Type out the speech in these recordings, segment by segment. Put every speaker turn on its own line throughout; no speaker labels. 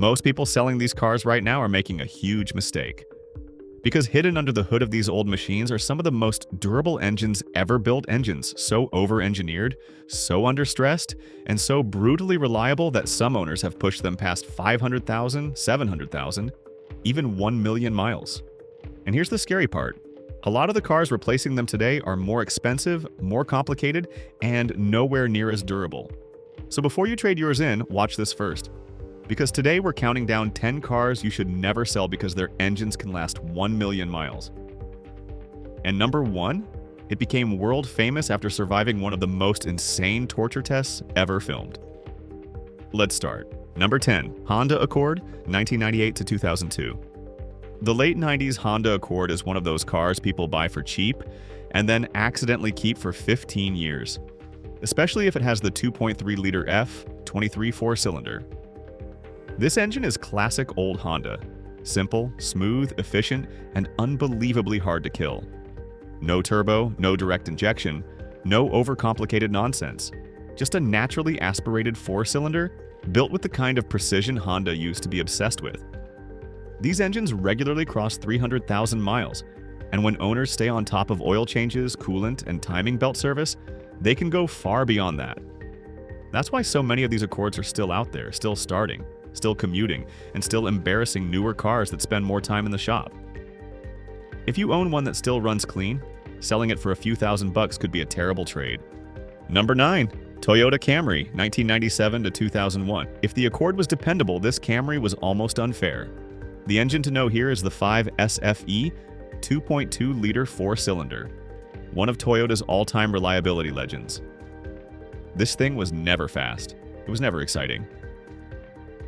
Most people selling these cars right now are making a huge mistake. Because hidden under the hood of these old machines are some of the most durable engines ever built, engines so over-engineered, so under-stressed, and so brutally reliable that some owners have pushed them past 500,000, 700,000, even 1 million miles. And here's the scary part. A lot of the cars replacing them today are more expensive, more complicated, and nowhere near as durable. So before you trade yours in, watch this first. Because today we're counting down 10 cars you should never sell because their engines can last 1 million miles. And number 1, it became world famous after surviving one of the most insane torture tests ever filmed. Let's start. Number 10, Honda Accord, 1998 to 2002. The late 90s Honda Accord is one of those cars people buy for cheap and then accidentally keep for 15 years, especially if it has the 2.3-liter F23 four-cylinder. This engine is classic old Honda. Simple, smooth, efficient, and unbelievably hard to kill. No turbo, no direct injection, no overcomplicated nonsense. Just a naturally aspirated four-cylinder built with the kind of precision Honda used to be obsessed with. These engines regularly cross 300,000 miles, and when owners stay on top of oil changes, coolant, and timing belt service, they can go far beyond that. That's why so many of these Accords are still out there, still starting, still commuting, and still embarrassing newer cars that spend more time in the shop. If you own one that still runs clean, selling it for a few $1,000s could be a terrible trade. Number 9, Toyota Camry, 1997 to 2001. If the Accord was dependable, this Camry was almost unfair. The engine to know here is the 5SFE 2.2-liter four-cylinder, one of Toyota's all-time reliability legends. This thing was never fast. It was never exciting.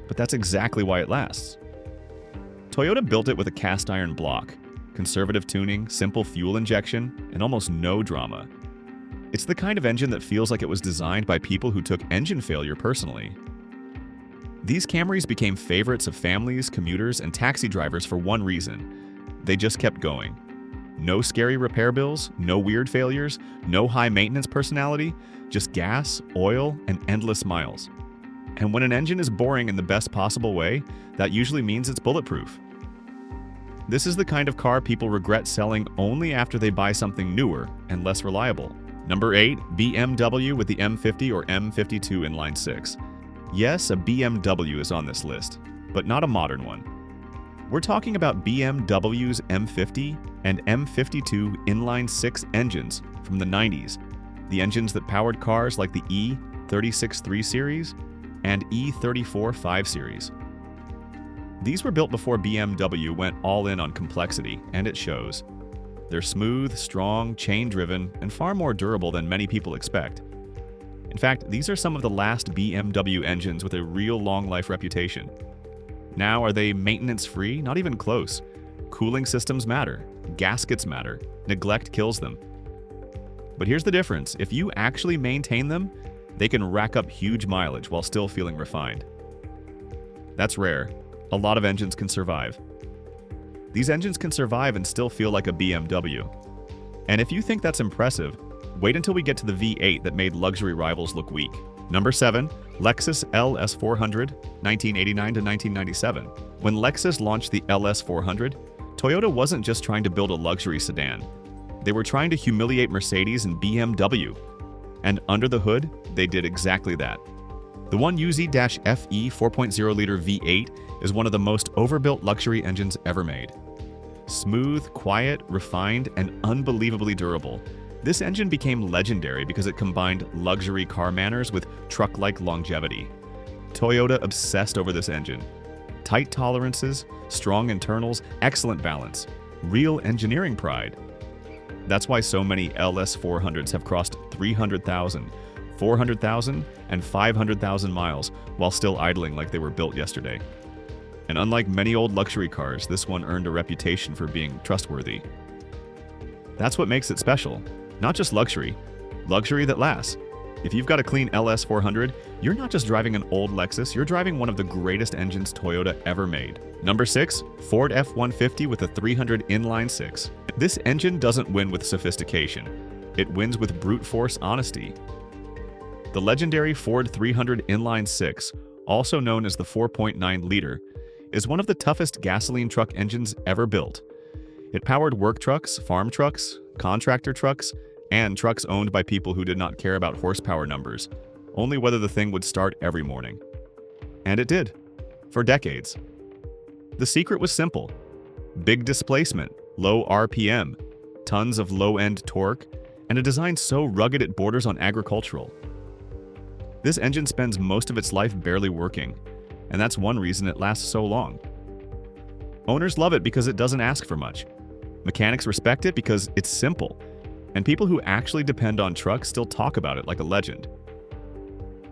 But that's exactly why it lasts. Toyota built it with a cast iron block, conservative tuning, simple fuel injection, and almost no drama. It's the kind of engine that feels like it was designed by people who took engine failure personally. These Camrys became favorites of families, commuters, and taxi drivers for one reason. They just kept going. No scary repair bills, no weird failures, no high maintenance personality, just gas, oil, and endless miles. And when an engine is boring in the best possible way, that usually means it's bulletproof. This is the kind of car people regret selling only after they buy something newer and less reliable. Number 8, BMW with the M50 or M52 Inline-6. Yes, a BMW is on this list, but not a modern one. We're talking about BMW's M50 and M52 Inline-6 engines from the 90s, the engines that powered cars like the E36 3 Series and E34 5 Series. These were built before BMW went all in on complexity, and it shows. They're smooth, strong, chain-driven, and far more durable than many people expect. In fact, these are some of the last BMW engines with a real long-life reputation. Now, are they maintenance-free? Not even close. Cooling systems matter. Gaskets matter. Neglect kills them. But here's the difference. If you actually maintain them, they can rack up huge mileage while still feeling refined. That's rare. A lot of engines can survive. These engines can survive and still feel like a BMW. And if you think that's impressive, wait until we get to the V8 that made luxury rivals look weak. Number 7, Lexus LS400, 1989 to 1997. When Lexus launched the LS400, Toyota wasn't just trying to build a luxury sedan. They were trying to humiliate Mercedes and BMW. And under the hood, they did exactly that. The 1UZ-FE 4.0-liter V8 is one of the most overbuilt luxury engines ever made. Smooth, quiet, refined, and unbelievably durable. This engine became legendary because it combined luxury car manners with truck-like longevity. Toyota obsessed over this engine. Tight tolerances, strong internals, excellent balance. Real engineering pride. That's why so many LS400s have crossed 300,000, 400,000, and 500,000 miles while still idling like they were built yesterday. And unlike many old luxury cars, this one earned a reputation for being trustworthy. That's what makes it special. Not just luxury that lasts. If you've got a clean LS400, you're not just driving an old Lexus, you're driving one of the greatest engines Toyota ever made. Number 6, Ford F-150 with a 300 Inline-6. This engine doesn't win with sophistication. It wins with brute force honesty. The legendary Ford 300 Inline-6, also known as the 4.9-liter, is one of the toughest gasoline truck engines ever built. It powered work trucks, farm trucks, contractor trucks, and trucks owned by people who did not care about horsepower numbers, only whether the thing would start every morning. And it did, for decades. The secret was simple: big displacement, low RPM, tons of low-end torque, and a design so rugged it borders on agricultural. This engine spends most of its life barely working, and that's one reason it lasts so long. Owners love it because it doesn't ask for much. Mechanics respect it because it's simple, and people who actually depend on trucks still talk about it like a legend.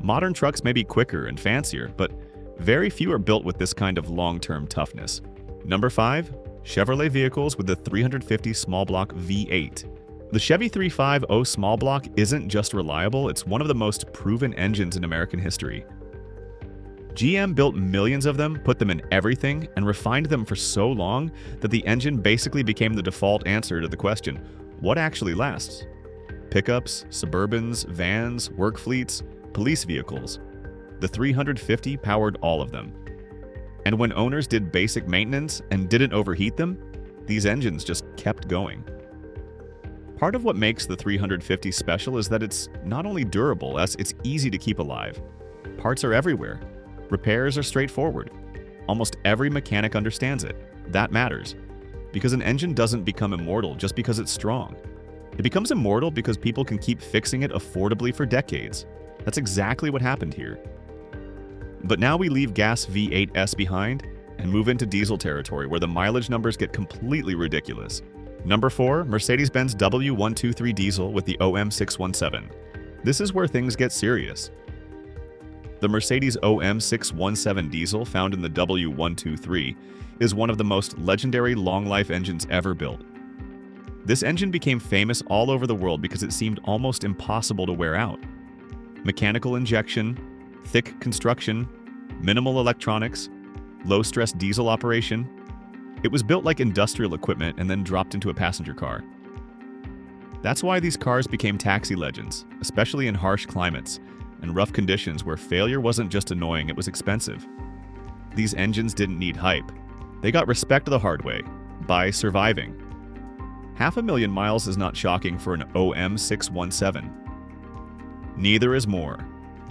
Modern trucks may be quicker and fancier, but very few are built with this kind of long-term toughness. Number 5. Chevrolet vehicles with the 350 small block V8. The Chevy 350 small block isn't just reliable, it's one of the most proven engines in American history. GM built millions of them, put them in everything, and refined them for so long that the engine basically became the default answer to the question, what actually lasts? Pickups, Suburbans, vans, work fleets, police vehicles. The 350 powered all of them. And when owners did basic maintenance and didn't overheat them, these engines just kept going. Part of what makes the 350 special is that it's not only durable, as it's easy to keep alive. Parts are everywhere. Repairs are straightforward. Almost every mechanic understands it. That matters. Because an engine doesn't become immortal just because it's strong. It becomes immortal because people can keep fixing it affordably for decades. That's exactly what happened here. But now we leave gas V8s behind and move into diesel territory where the mileage numbers get completely ridiculous. Number 4, Mercedes-Benz W123 diesel with the OM617. This is where things get serious. The Mercedes OM617 diesel found in the W123 is one of the most legendary long-life engines ever built. This engine became famous all over the world because it seemed almost impossible to wear out. Mechanical injection, thick construction, minimal electronics, low-stress diesel operation. It was built like industrial equipment and then dropped into a passenger car. That's why these cars became taxi legends, especially in harsh climates and rough conditions where failure wasn't just annoying, it was expensive. These engines didn't need hype. They got respect the hard way, by surviving. 500,000 miles is not shocking for an OM617. Neither is more.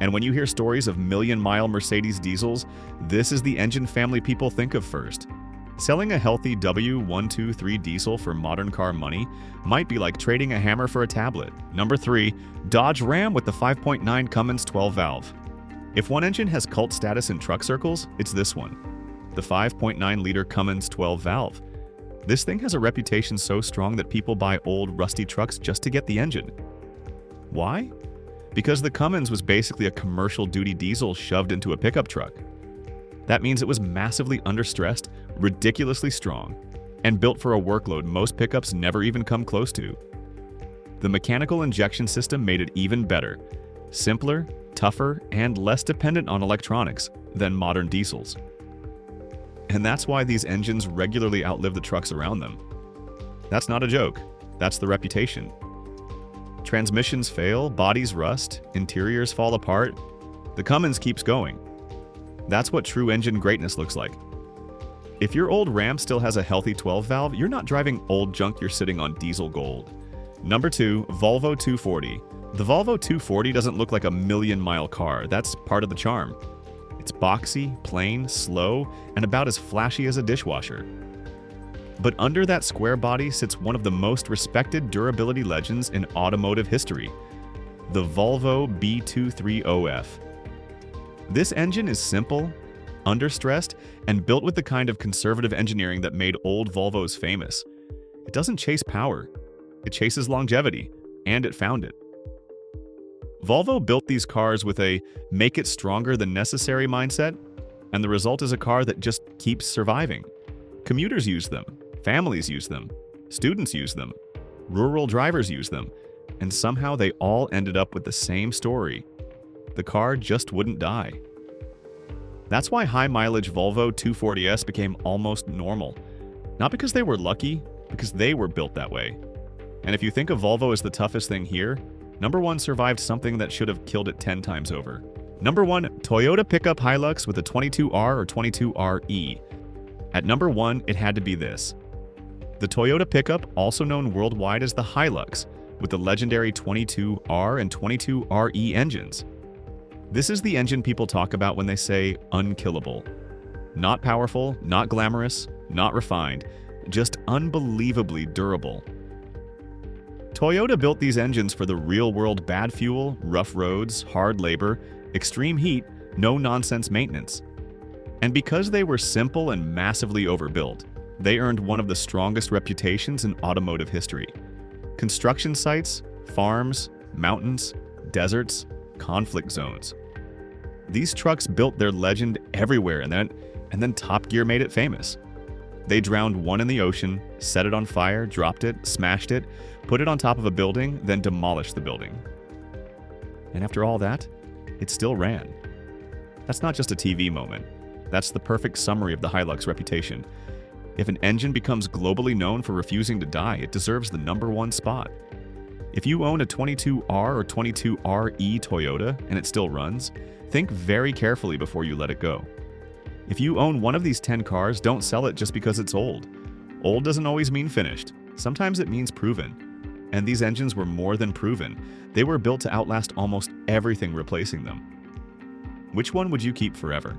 And when you hear stories of million-mile Mercedes diesels, this is the engine family people think of first. Selling a healthy W123 diesel for modern car money might be like trading a hammer for a tablet. Number 3, Dodge Ram with the 5.9 Cummins 12-valve. If one engine has cult status in truck circles, it's this one. The 5.9-liter Cummins 12-valve. This thing has a reputation so strong that people buy old, rusty trucks just to get the engine. Why? Because the Cummins was basically a commercial-duty diesel shoved into a pickup truck. That means it was massively understressed, ridiculously strong, and built for a workload most pickups never even come close to. The mechanical injection system made it even better, simpler, tougher, and less dependent on electronics than modern diesels. And that's why these engines regularly outlive the trucks around them. That's not a joke, that's the reputation. Transmissions fail, bodies rust, interiors fall apart. The Cummins keeps going. That's what true engine greatness looks like. If your old Ram still has a healthy 12-valve, you're not driving old junk, you're sitting on diesel gold. Number 2, Volvo 240. The Volvo 240 doesn't look like a million-mile car. That's part of the charm. It's boxy, plain, slow, and about as flashy as a dishwasher. But under that square body sits one of the most respected durability legends in automotive history, the Volvo B230F. This engine is simple, understressed, and built with the kind of conservative engineering that made old Volvos famous. It doesn't chase power, it chases longevity, and it found it. Volvo built these cars with a make it stronger than necessary mindset, and the result is a car that just keeps surviving. Commuters use them, families use them, students use them, rural drivers use them, and somehow they all ended up with the same story. The car just wouldn't die. That's why high-mileage Volvo 240s became almost normal. Not because they were lucky, because they were built that way. And if you think of Volvo as the toughest thing here, number 1 survived something that should have killed it 10 times over. Number 1, Toyota pickup Hilux with a 22R or 22RE. At number 1, it had to be this. The Toyota pickup, also known worldwide as the Hilux, with the legendary 22R and 22RE engines. This is the engine people talk about when they say unkillable. Not powerful, not glamorous, not refined, just unbelievably durable. Toyota built these engines for the real-world bad fuel, rough roads, hard labor, extreme heat, no-nonsense maintenance. And because they were simple and massively overbuilt, they earned one of the strongest reputations in automotive history. Construction sites, farms, mountains, deserts, conflict zones. These trucks built their legend everywhere, and then Top Gear made it famous. They drowned one in the ocean, set it on fire, dropped it, smashed it, put it on top of a building, then demolished the building. And after all that, it still ran. That's not just a TV moment. That's the perfect summary of the Hilux reputation. If an engine becomes globally known for refusing to die, it deserves the number 1 spot. If you own a 22R or 22RE Toyota and it still runs, think very carefully before you let it go. If you own one of these 10 cars, don't sell it just because it's old. Old doesn't always mean finished. Sometimes it means proven. And these engines were more than proven. They were built to outlast almost everything replacing them. Which one would you keep forever?